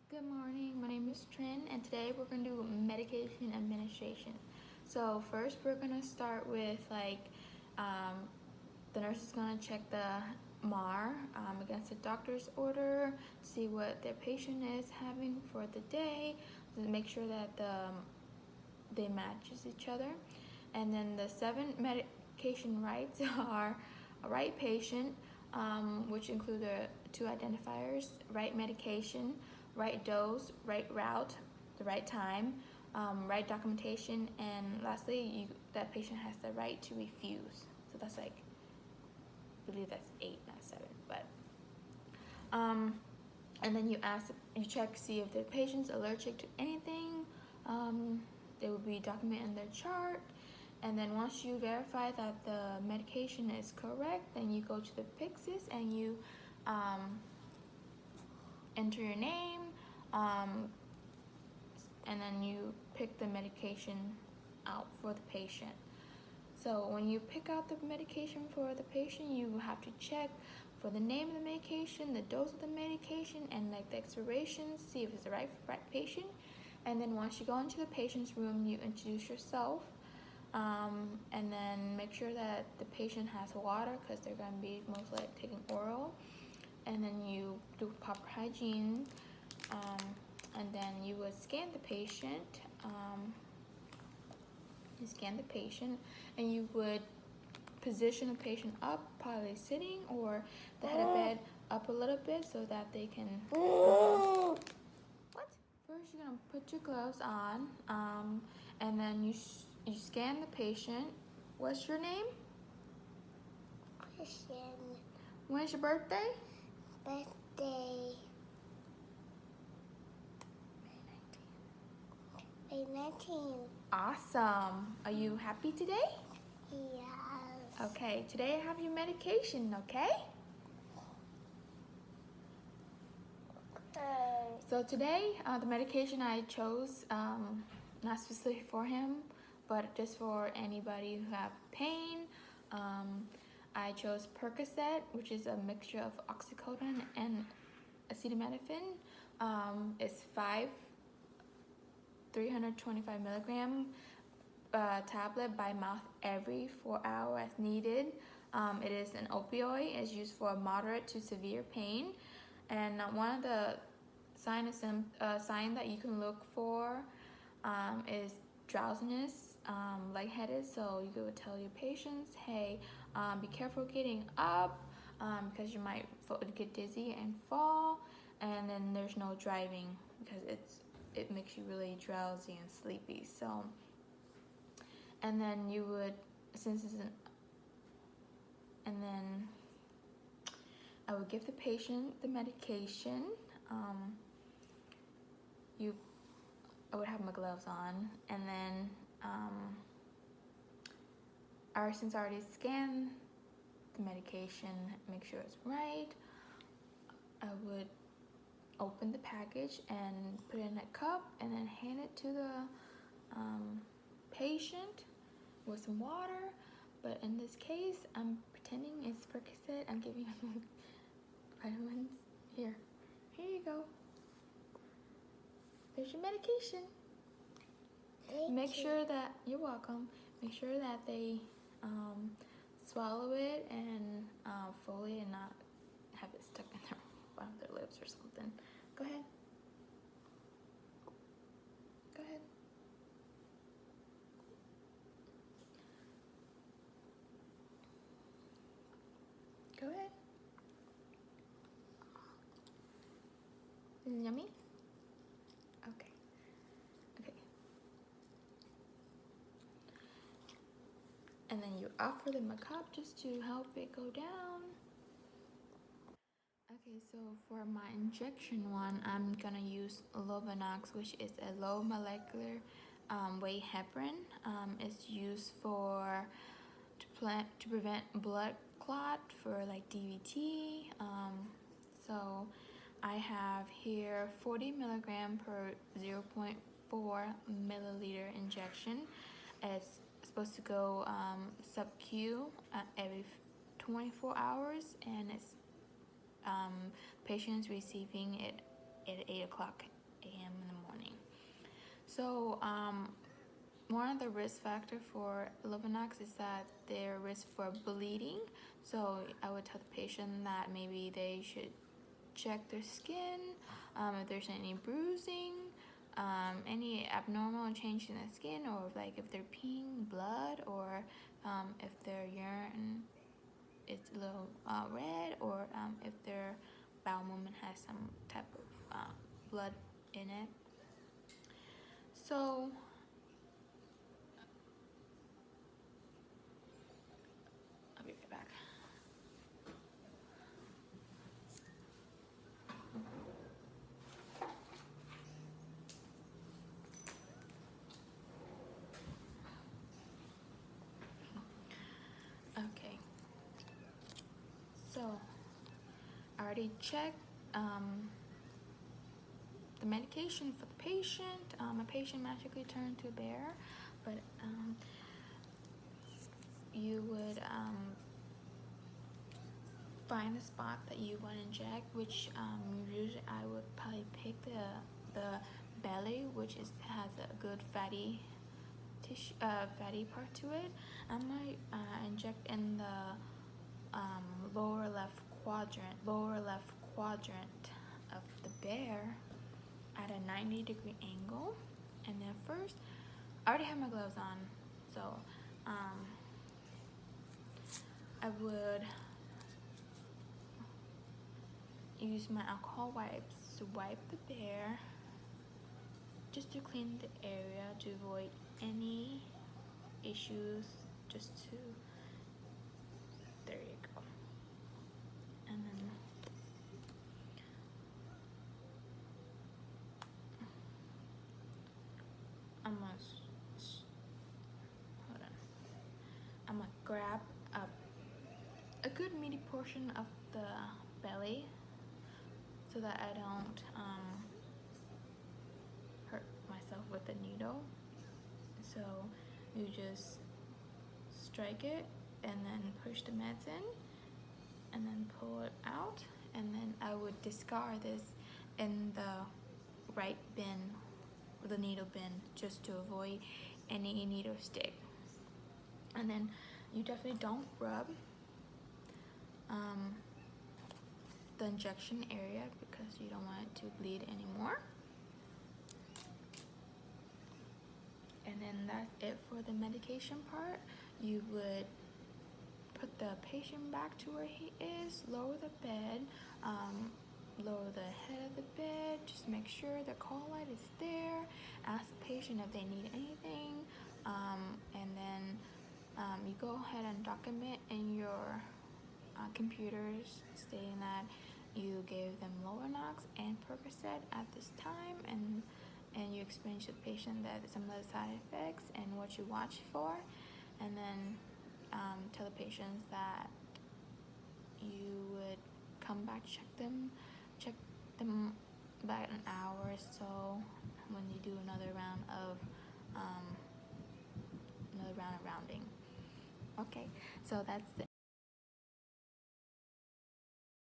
Good morning, my name is Trin, and today we're going to do medication administration. So first we're going to start with the nurse is going to check the MAR against the doctor's order, see what their patient is having for the day, make sure that they matches each other. And then the 7 medication rights are a right patient, which include the 2 identifiers: right medication, right dose, right route, the right time, right documentation, and lastly, that patient has the right to refuse. So that's I believe that's 8, not 7, but and then you check to see if the patient's allergic to anything. They will be documented in their chart. And then once you verify that the medication is correct, then you go to the Pyxis and you enter your name, and then you pick the medication out for the patient. So when you pick out the medication for the patient, you have to check for the name of the medication, the dose of the medication, and the expiration, see if it's the right patient. And then once you go into the patient's room, you introduce yourself, and then make sure that the patient has water because they're going to be most likely taking oral. And then you do proper hygiene, and then you would scan the patient. You scan the patient, and you would position the patient up, probably sitting, or the head of bed up a little bit so that they can. What? First, you're gonna put your gloves on, and then you scan the patient. What's your name? Christian. When's your birthday? Birthday. May 19. Awesome. Are you happy today? Yes. Okay, today I have your medication, okay? So today, the medication I chose, not specifically for him, but just for anybody who have pain. I chose Percocet, which is a mixture of oxycodone and acetaminophen. It's 325 milligram tablet by mouth every 4 hours as needed. It is an opioid. It's used for moderate to severe pain. And one of the sign that you can look for is drowsiness, lightheaded. So you could tell your patients, hey, be careful getting up because you might get dizzy and fall. And then there's no driving because it makes you really drowsy and sleepy. So, and then you would, and then I would give the patient the medication. I would have my gloves on, and then since I already scanned the medication, make sure it's right, I would open the package and put it in a cup and then hand it to the patient with some water. But in this case, I'm pretending it's Percocet. I'm giving him vitamins. Here you go. There's your medication. Make sure that you're welcome. Make sure that they swallow it and fully, and not have it stuck in one of their lips or something. Go ahead. Go ahead. Go ahead. Is it yummy? Okay. Okay. And then you offer them a cup just to help it go down. Okay, so for my injection one, I'm gonna use Lovenox, which is a low molecular weight heparin. It's used to prevent blood clot for like DVT. So I have here 40 milligram per 0.4 milliliter injection. It's supposed to go sub-Q every 24 hours, and it's patients receiving it at 8 o'clock a.m. in the morning. So one of the risk factor for Lovenox is that their risk for bleeding. So I would tell the patient that maybe they should check their skin, if there's any bruising, any abnormal change in the skin, or like if they're peeing blood, or if their urine is a little red, or if their bowel movement has some type of blood in it. So I'll be right back. Okay, so I already checked the medication for the patient. My patient magically turned to a bear, but you would find a spot that you want to inject, which usually I would probably pick the belly, which has a good fatty tissue, fatty part to it. I might inject in the lower left quadrant of the bear at a 90-degree angle. And then first, I already have my gloves on, so I would use my alcohol wipes to wipe the bear, just to clean the area, to avoid any issues, there you go. And then I'm gonna grab a good meaty portion of the belly so that I don't hurt myself with the needle. So you just strike it and then push the meds in and then pull it out, and then I would discard this in the right bin, the needle bin, just to avoid any needle stick. And then you definitely don't rub the injection area because you don't want it to bleed anymore. And then that's it for the medication part. You would put the patient back to where he is, lower the bed, lower the head of the bed, just make sure the call light is there, ask the patient if they need anything, and then you go ahead and document in your computers stating that you gave them Lovenox and Percocet at this time, and you explain to the patient that some of the side effects and what you watch for, and then tell the patients that you would come back, check them about an hour or so when you do another round of rounding. Okay, so that's the